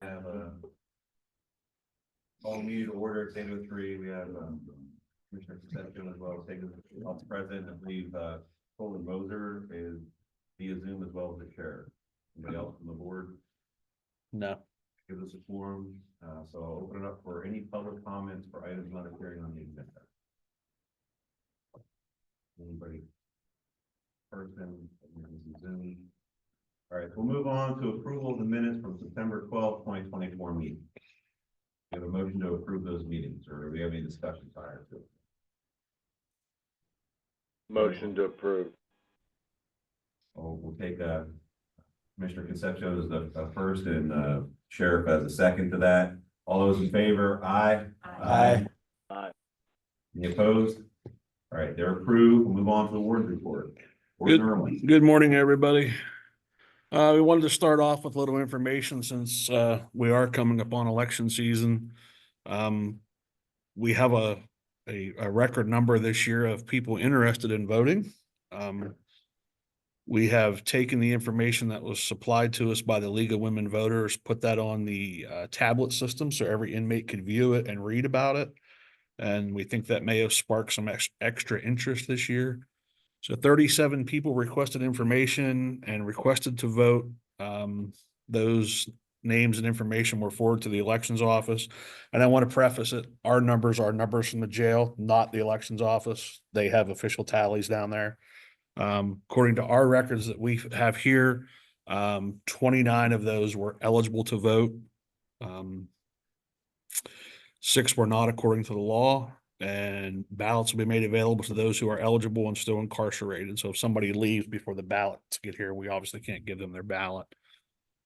Have all meeting to order at 8:03. We have Commissioner Concepcion as well, taking off the president. I believe Colin Moser is via Zoom as well as the chair. Anybody else on the board? No. Give us a forum. So I'll open it up for any public comments for items not appearing on the agenda. Anybody? Person, Zoom. All right, we'll move on to approval of the minutes from September 12th, 2024 meeting. We have a motion to approve those meetings, or do we have any discussion prior to it? Motion to approve. Oh, we'll take Commissioner Concepcion as the first and Sheriff as a second to that. All those in favor, aye. Aye. Aye. Any opposed? All right, they're approved. We'll move on to the ward report. Ward Irwin. Good morning, everybody. We wanted to start off with a little information since we are coming up on election season. We have a record number this year of people interested in voting. We have taken the information that was supplied to us by the League of Women Voters, put that on the tablet system so every inmate could view it and read about it. And we think that may have sparked some extra interest this year. So 37 people requested information and requested to vote. Those names and information were forwarded to the elections office. And I want to preface it, our numbers are numbers from the jail, not the elections office. They have official tallies down there. According to our records that we have here, 29 of those were eligible to vote. 6 were not according to the law, and ballots will be made available to those who are eligible and still incarcerated. So if somebody leaves before the ballot to get here, we obviously can't give them their ballot.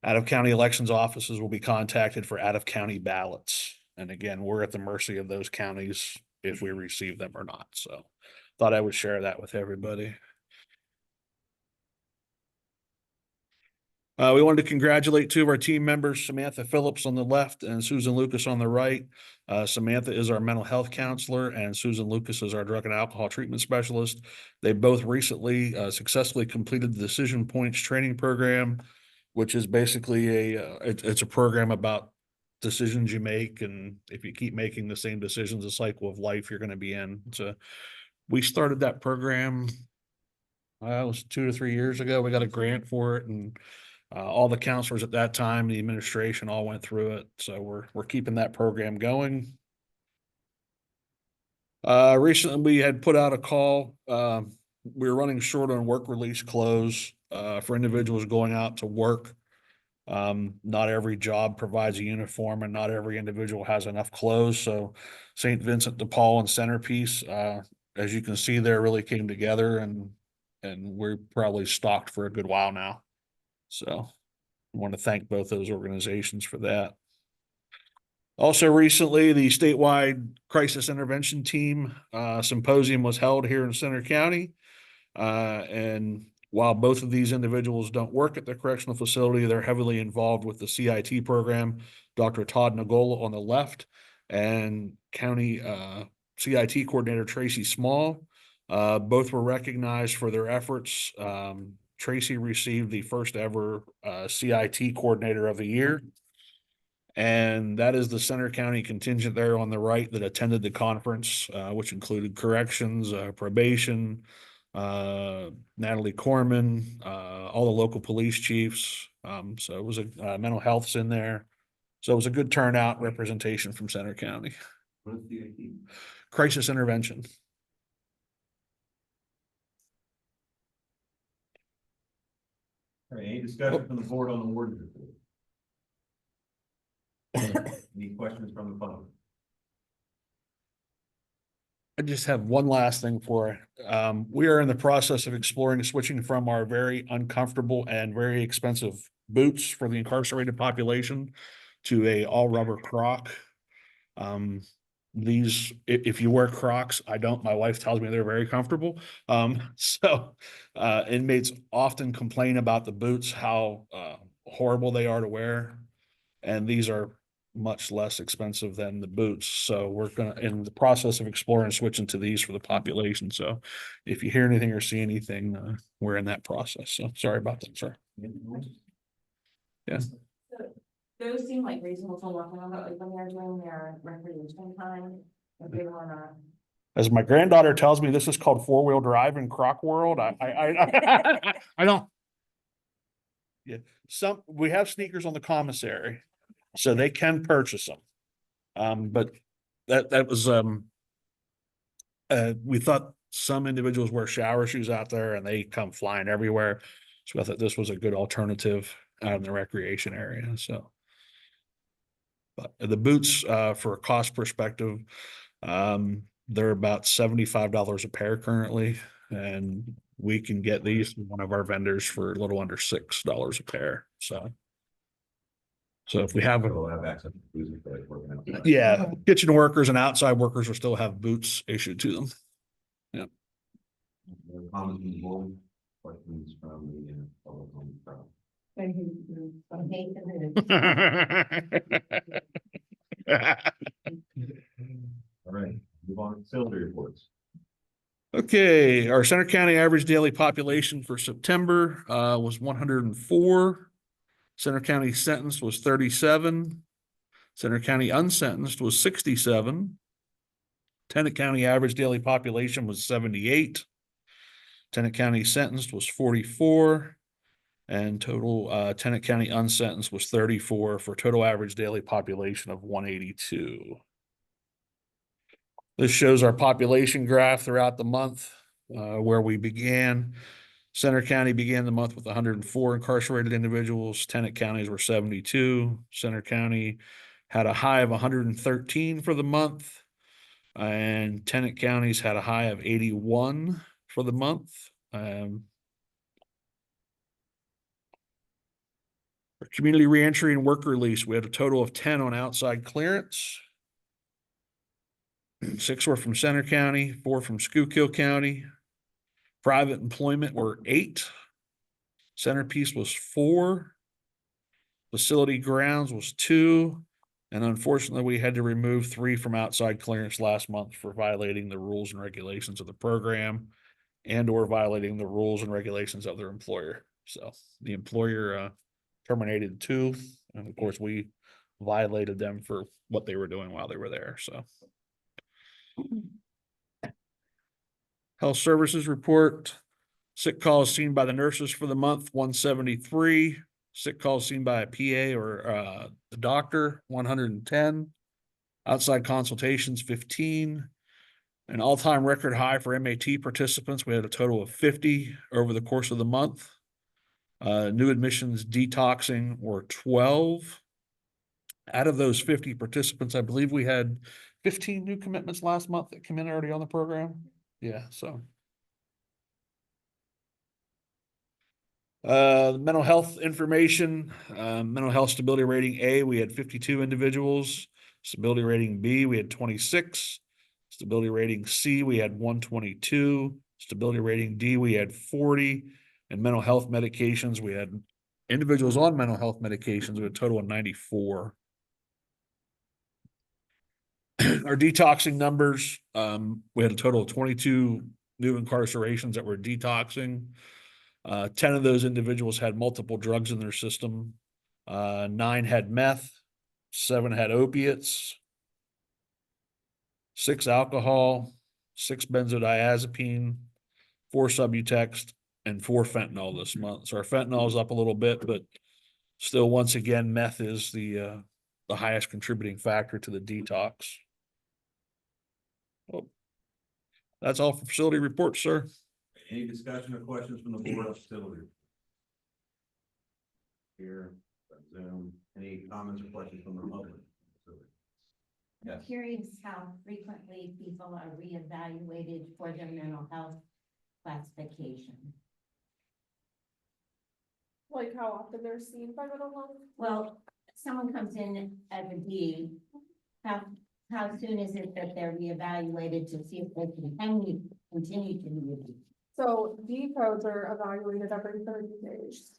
Out-of-county elections offices will be contacted for out-of-county ballots. And again, we're at the mercy of those counties if we receive them or not. So thought I would share that with everybody. We wanted to congratulate 2 of our team members, Samantha Phillips on the left and Susan Lucas on the right. Samantha is our mental health counselor and Susan Lucas is our drug and alcohol treatment specialist. They both recently successfully completed the Decision Points training program, which is basically it's a program about decisions you make. And if you keep making the same decisions, the cycle of life you're going to be in. So we started that program, it was 2 to 3 years ago. We got a grant for it, and all the counselors at that time, the administration all went through it. So we're keeping that program going. Recently we had put out a call. We were running short on work release clothes for individuals going out to work. Not every job provides a uniform and not every individual has enough clothes. So St. Vincent de Paul and Centerpiece, as you can see there, really came together and we're probably stocked for a good while now. So I want to thank both those organizations for that. Also recently, the statewide crisis intervention team symposium was held here in Center County. And while both of these individuals don't work at the correctional facility, they're heavily involved with the CIT program. Dr. Todd Nagola on the left and County CIT coordinator Tracy Small. Both were recognized for their efforts. Tracy received the first ever CIT coordinator of the year. And that is the Center County contingent there on the right that attended the conference, which included corrections, probation, Natalie Corman, all the local police chiefs. So it was a mental health's in there. So it was a good turnout representation from Center County. What is CIT? Crisis intervention. All right, any discussion from the board on the ward report? Any questions from the public? I just have one last thing for we are in the process of exploring switching from our very uncomfortable and very expensive boots for the incarcerated population to a all rubber Croc. These, if you wear Crocs, I don't, my wife tells me they're very comfortable. So inmates often complain about the boots, how horrible they are to wear. And these are much less expensive than the boots. So we're in the process of exploring switching to these for the population. So if you hear anything or see anything, we're in that process. So sorry about that, sir. Yeah. those seem like reasonable to work on, but like when they're doing their recreation time, if they wanna. As my granddaughter tells me, this is called four-wheel drive in Croc World. I don't. Yeah, we have sneakers on the commissary, so they can purchase them. But that was, we thought some individuals wear shower shoes out there and they come flying everywhere. So I thought this was a good alternative out in the recreation area, so. But the boots, for a cost perspective, they're about $75 a pair currently. And we can get these from one of our vendors for a little under $6 a pair, so. So if we have, We'll have access to boots if they're working out. yeah, kitchen workers and outside workers will still have boots issued to them. Comments from the board, questions from the public on the crowd. All right, move on to facility reports. Okay, our Center County average daily population for September was 104. Center County sentenced was 37. Center County unsentenced was 67. Tennant County average daily population was 78. Tennant County sentenced was 44. And total Tennant County unsentenced was 34 for total average daily population of 182. This shows our population graph throughout the month, where we began. Center County began the month with 104 incarcerated individuals. Tennant counties were 72. Center County had a high of 113 for the month. And Tennant counties had a high of 81 for the month. For community reentry and work release, we had a total of 10 on outside clearance. 6 were from Center County, 4 from Schuylkill County. Private employment were 8. Centerpiece was 4. Facility grounds was 2. And unfortunately, we had to remove 3 from outside clearance last month for violating the rules and regulations of the program and or violating the rules and regulations of their employer. So the employer terminated 2. And of course, we violated them for what they were doing while they were there, so. Health services report. Sick calls seen by the nurses for the month, 173. Sick calls seen by a PA or the doctor, 110. Outside consultations, 15. An all-time record high for MAT participants. We had a total of 50 over the course of the month. New admissions detoxing were 12. Out of those 50 participants, I believe we had 15 new commitments last month that came in already on the program. Yeah, so. Mental health information, mental health stability rating A, we had 52 individuals. Stability rating B, we had 26. Stability rating C, we had 122. Stability rating D, we had 40. And mental health medications, we had individuals on mental health medications, we had a total of 94. Our detoxing numbers, we had a total of 22 new incarcerations that were detoxing. 10 of those individuals had multiple drugs in their system. 9 had meth, 7 had opiates, 6 alcohol, 6 benzodiazepine, 4 Subutex, and 4 fentanyl this month. So our fentanyl is up a little bit, but still, once again, meth is the highest contributing factor to the detox. Oh, that's all for facility reports, sir. Any discussion or questions from the board of facility? Here, Zoom, any comments or questions from the public? I'm Yes. curious how frequently people are reevaluated for their mental health classification. Like how often they're seen by mental health? Well, someone comes in as a D, how soon is it that they're reevaluated to see if they can continue to be a D? So D codes are evaluated every 30 days.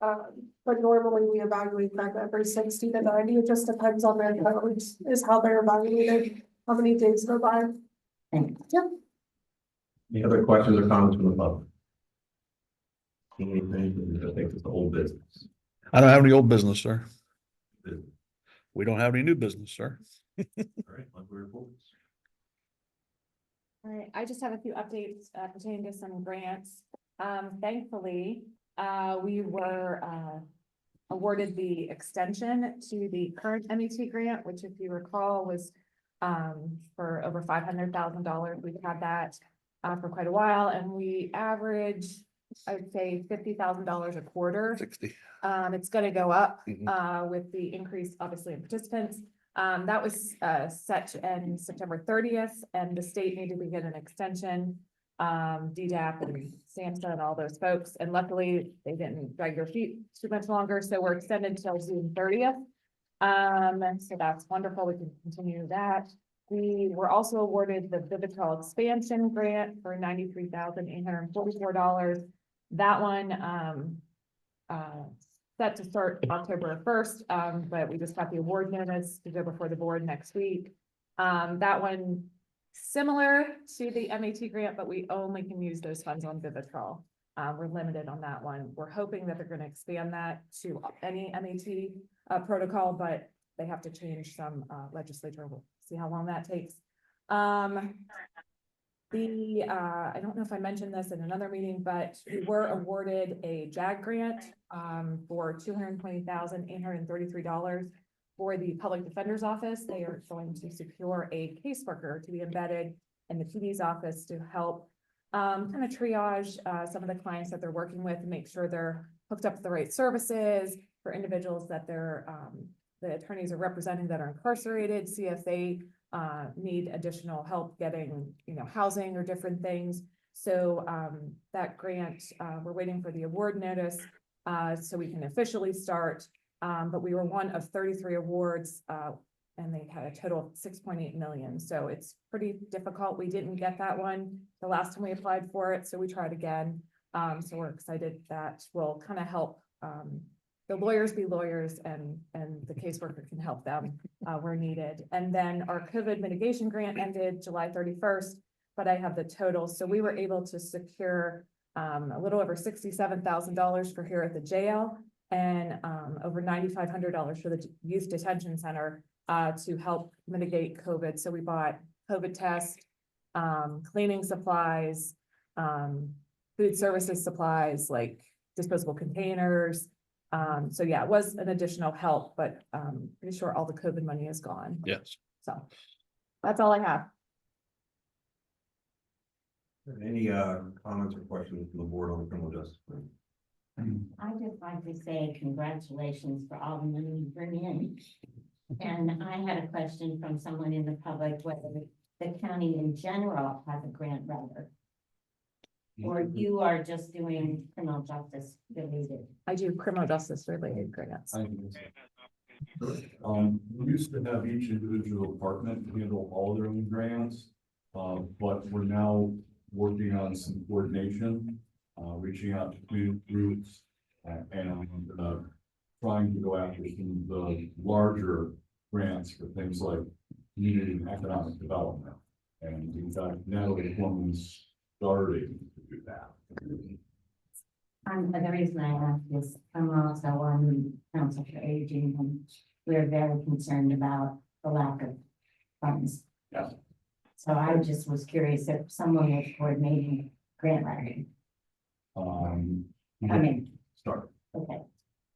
But normally we evaluate them every 60 to 90. It just depends on their codes, is how they're evaluated, how many days go by. Thank you. Yep. Any other questions or comments from the public? Anything, I think it's the old business. I don't have any old business, sir. We don't have any new business, sir. All right, monthly reports. All right, I just have a few updates pertaining to some grants. Thankfully, we were awarded the extension to the current MET grant, which if you recall was for over $500,000. We've had that for quite a while, and we average, I would say, $50,000 a quarter. 60. It's gonna go up, Mhm. with the increase, obviously, in participants. That was, set to end September 30th, and the state needed to get an extension. DDAP and SAMHSA and all those folks, and luckily, they didn't drag their feet too much longer, so we're extended till June 30th. So that's wonderful, we can continue that. We were also awarded the Vivitrol expansion grant for $93,844. That one, set to start October 1st, but we just got the award notice to go before the board next week. That one, similar to the MAT grant, but we only can use those funds on Vivitrol. We're limited on that one. We're hoping that they're gonna expand that to any MAT protocol, but they have to change some legislature. We'll see how long that takes. I don't know if I mentioned this in another meeting, but we were awarded a JAG grant for $220,833 for the Public Defender's Office. They are going to secure a caseworker to be embedded in the PD's office to help kind of triage some of the clients that they're working with and make sure they're hooked up to the right services for individuals that they're the attorneys are representing that are incarcerated, see if they need additional help getting, housing or different things. So that grant, we're waiting for the award notice so we can officially start. But we were one of 33 awards and they had a total of 6.8 million. So it's pretty difficult. We didn't get that one the last time we applied for it, so we tried again. So we're excited that will kind of help the lawyers be lawyers and the caseworker can help them where needed. And then our COVID mitigation grant ended July 31st, but I have the total. So we were able to secure a little over $67,000 for here at the jail and over $9,500 for the youth detention center to help mitigate COVID. So we bought COVID tests, cleaning supplies, food services supplies like disposable containers. So yeah, it was an additional help, but pretty sure all the COVID money is gone. Yes. So that's all I have. Any comments or questions from the board on the criminal justice plan? I just like to say congratulations for all the money you bring in. And I had a question from someone in the public, whether the county in general has a grant writer. Or you are just doing criminal justice related. I do criminal justice related grants. We used to have each individual department handle all their own grants, but we're now working on some coordination, reaching out to community groups and trying to go after some of the larger grants for things like community and economic development. And we've got Natalie Plumman's starting to do that. The reason I ask is I'm also on the Council for Aging and we're very concerned about the lack of funds. Yeah. So I just was curious if someone was coordinating grant writing. Start. Okay,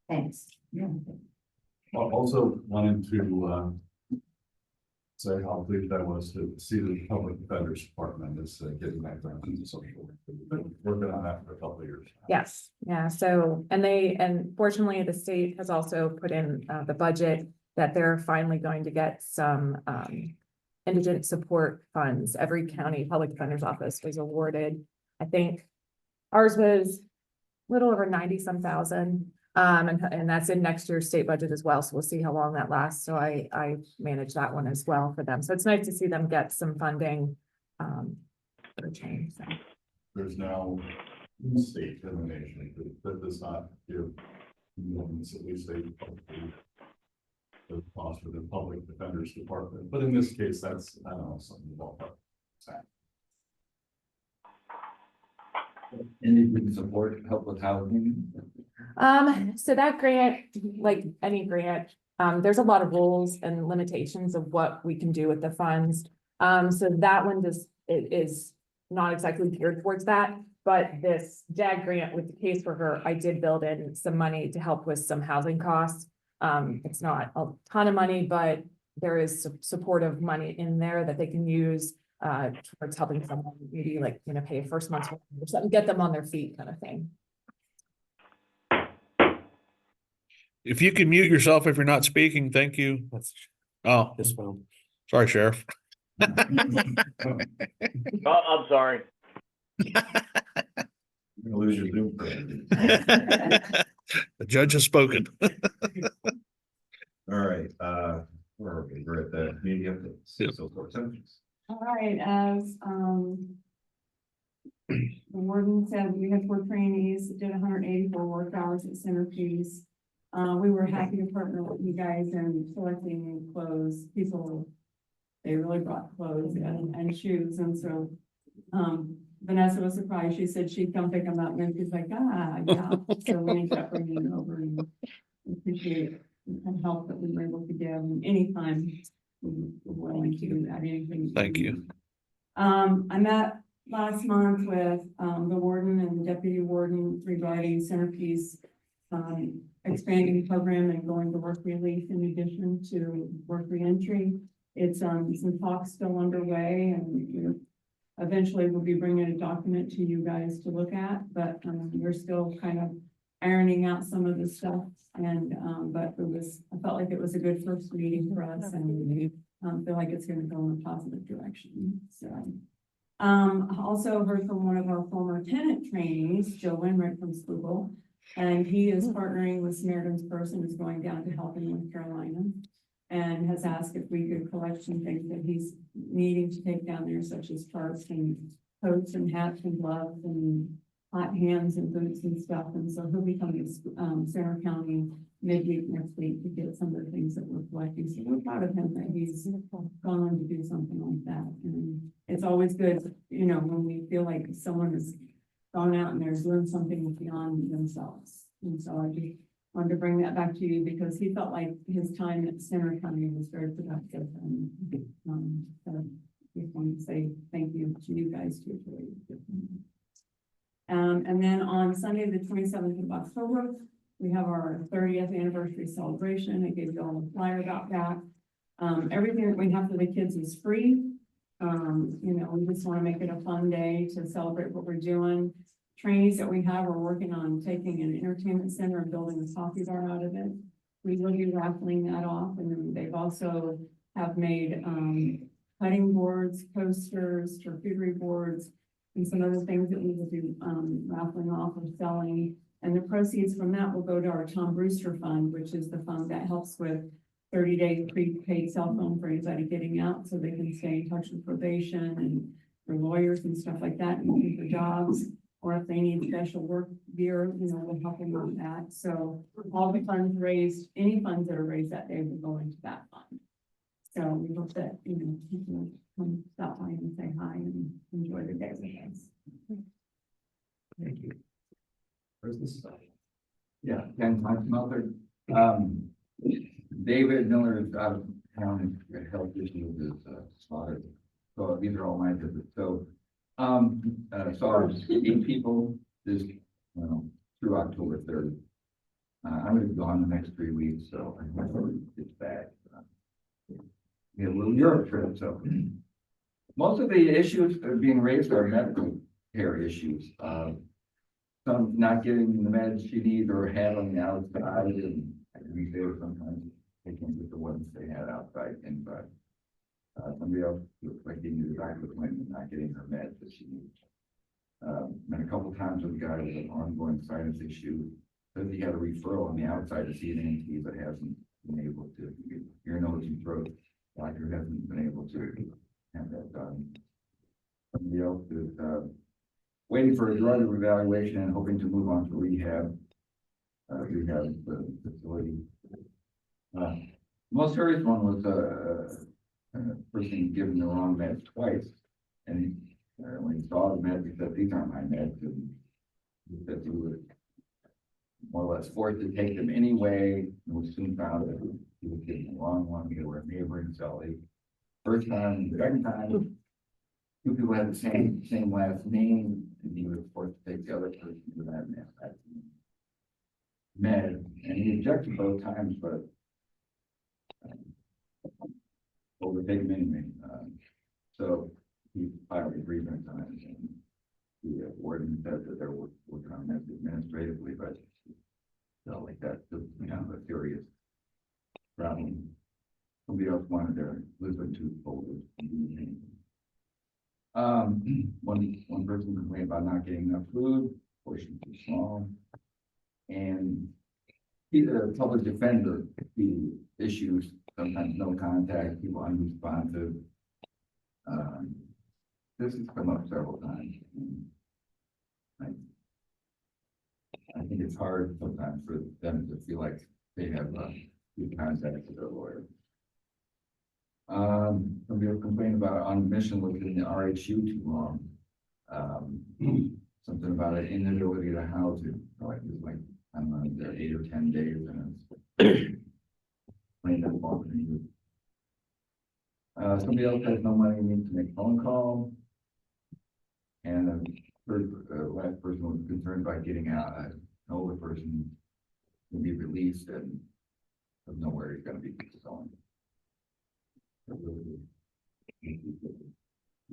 thanks. Also wanted to say how pleased I was to see the Public Defender's Department is getting that grant in social work. We've been working on that for a couple of years now. Yes, yeah, so, and fortunately, the state has also put in the budget that they're finally going to get some indigent support funds. Every county public defender's office was awarded, I think ours was a little over 90-some thousand. And that's in next year's state budget as well. So we'll see how long that lasts. So I manage that one as well for them. So it's nice to see them get some funding for a change. So. There's now state elimination that does not give moments, at least the cost for the Public Defender's Department. But in this case, that's, I don't know, something about that. Any support, help with housing? So that grant, like any grant, There's a lot of rules and limitations of what we can do with the funds. So that one it is not exactly geared towards that, but this JAG grant with the caseworker, I did build in some money to help with some housing costs. It's not a ton of money, but there is supportive money in there that they can use towards helping someone maybe like, pay first month's rent or something, get them on their feet kind of thing. If you can mute yourself if you're not speaking, thank you. Oh, This phone. sorry, Sheriff. Oh, I'm sorry. You're gonna lose your Zoom friend. The judge has spoken. All right, where are we? We're at the community updates. Yep. So for centers. All right, as, the warden said, we had 4 trainees, did 184 work hours at Centerpiece. We were happy to partner with you guys in selecting clothes, people, they really brought clothes and shoes, and so, Vanessa was surprised, she said she'd come pick them up, and then she's like, yeah, so we ended up bringing them over and appreciate the help that we were able to give, and anytime we're willing to add anything. Thank you. I met last month with, the warden and the deputy warden regarding Centerpiece, expanding the program and going to work relief in addition to work reentry. It's, some talks still underway, and eventually we'll be bringing a document to you guys to look at, but, we're still kind of ironing out some of the stuff. And, but I felt like it was a good first meeting for us, and feel like it's gonna go in a positive direction, so. Also heard from one of our former tenant trainees, Joe Winrick from Schuylkill, and he is partnering with Samaritan's Purse, who's going down to help in North Carolina, and has asked if we could collect some things that he's needing to take down there, such as tarps and coats and hats and gloves and hot hands and boots and stuff. And so he'll be coming to Center County midweek next week to get some of the things that we're collecting. So we're proud of him that he's gone to do something like that. And it's always good, when we feel like someone has gone out and they're doing something beyond themselves. And so I just wanted to bring that back to you because he felt like his time at Center County was very productive. And so just wanted to say thank you to you guys too. And then on Sunday, the 27th of October, we have our 30th anniversary celebration. I gave you all a flyer about that. Everything that we have for the kids is free. We just want to make it a fun day to celebrate what we're doing. Trainees that we have are working on taking an entertainment center and building a coffee bar out of it. We will be raffling that off, and then they've also have made cutting boards, coasters, charcuterie boards, and some other things that we will be raffling off or selling. And the proceeds from that will go to our Tom Brewster Fund, which is the fund that helps with 30-day prepaid cell phone for anybody getting out, so they can stay in touch with probation and for lawyers and stuff like that, and looking for jobs, or if they need special work gear, we'll help them with that. So all the funds raised, any funds that are raised that day will go into that fund. So we hope that, people come stop by and say hi and enjoy the day with us. Thank you. Where's this stuff? Yeah, Ken Smelter. David Miller is out of town and health issues is spotted. So these are all my visits. So saw 8 people this through October 3rd. I'm gonna be gone the next 3 weeks, so I hope it's back. We have a little Europe trip, so most of the issues that are being raised are medical care issues. Some not getting the meds she needs or had on the outside, and we say sometimes they can't get the ones they had outside inside. Somebody else looks like they need a doctor's appointment, not getting her meds that she needs. And a couple times with a guy with an ongoing sinus issue, says he had a referral on the outside to see an ENT, but hasn't been able to get ear, nose, and throat. Doctor hasn't been able to have that done. Somebody else is waiting for a drug evaluation and hoping to move on to rehab. Rehab facility. Most serious one was a person given the wrong meds twice, and when he saw the meds, he said, "These aren't my meds," and he said he was more or less forced to take them anyway, and was soon found that he was getting the wrong one, we were a neighboring Sully. First time, second time, two people had the same last name, and he was forced to take the other person to that man. Med, and he objected both times, but overtaken anyway. So he filed a grievance on it, and the warden said that they're working on this administratively, but so like that's just, a serious problem. Somebody else wanted their Lisbon tooth folded. One person complained about not getting enough food, portion too small. And he's a public defender, the issues, sometimes no contact, people unresponsive. This has come up several times. I think it's hard sometimes for them to feel like they have good contact with their lawyer. Somebody else complained about on mission within the RHU too long. Something about an inability to house it, like it's like, I don't know, they're 8 or 10 days and it's plain that fault. Somebody else has no money, needs to make a phone call. And last person was concerned about getting out, an older person to be released and doesn't know where he's gonna be going.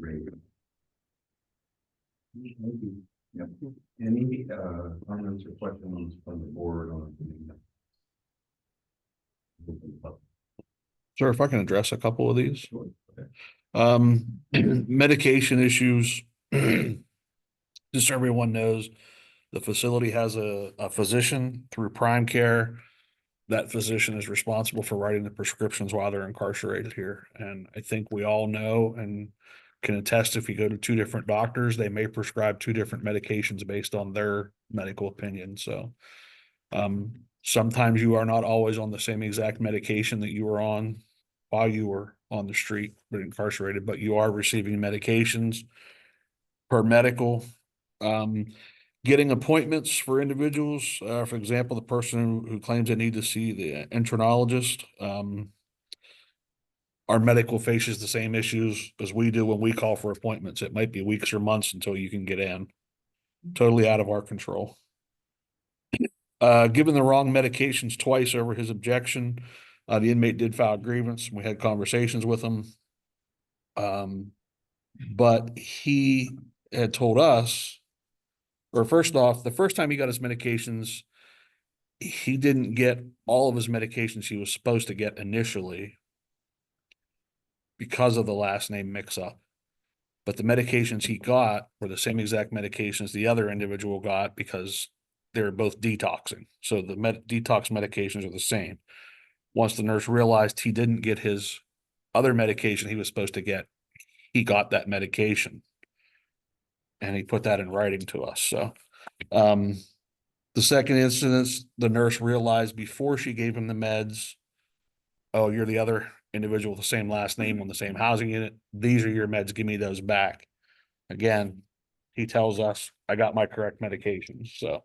Great. Thank you. Yep. Any, comments or questions from the board on? Sir, if I can address a couple of these. Sure. Okay. Medication issues. Just so everyone knows, the facility has a physician through Prime Care. That physician is responsible for writing the prescriptions while they're incarcerated here. And I think we all know and can attest, if you go to two different doctors, they may prescribe two different medications based on their medical opinion. So sometimes you are not always on the same exact medication that you were on while you were on the street but incarcerated, but you are receiving medications per medical. Getting appointments for individuals, for example, the person who claims they need to see the endocrinologist, our medical faces the same issues as we do when we call for appointments. It might be weeks or months until you can get in. Totally out of our control. Given the wrong medications twice over his objection, the inmate did file a grievance. We had conversations with him. But he had told us, or first off, the first time he got his medications, he didn't get all of his medications he was supposed to get initially because of the last name mix-up. But the medications he got were the same exact medications the other individual got because they were both detoxing. So the detox medications are the same. Once the nurse realized he didn't get his other medication he was supposed to get, he got that medication. And he put that in writing to us. So the second instance, the nurse realized before she gave him the meds, oh, you're the other individual with the same last name on the same housing unit. These are your meds. Give me those back. Again, he tells us, I got my correct medications. So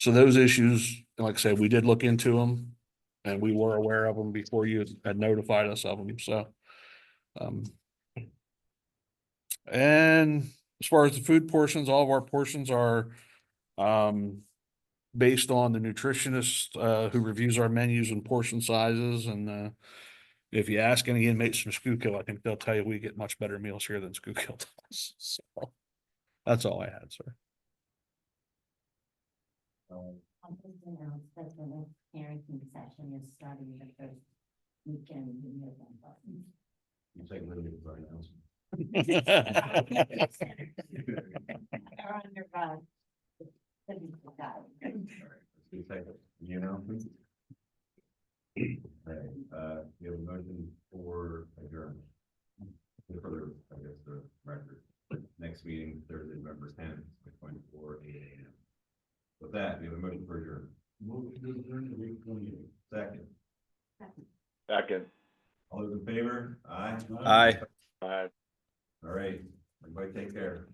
those issues, like I said, we did look into them and we were aware of them before you had notified us of them. So, and as far as the food portions, all of our portions are based on the nutritionist who reviews our menus and portion sizes. And if you ask any inmates from Schuylkill, I think they'll tell you we get much better meals here than Schuylkill does. So that's all I had, sir. I just announced that the next parenting session is starting the first weekend in November. You take a little bit right now. They're under, physical guidance. You take it, you know? Okay, you have a motion for adjournment. For the, I guess, the record. Next meeting, Thursday, November 10th, 24, 8 a.m. With that, we have a motion for adjournment. Motion to adjourn to 8:28. Second. Second. All those in favor? Aye. Aye. Aye. All right, everybody take care.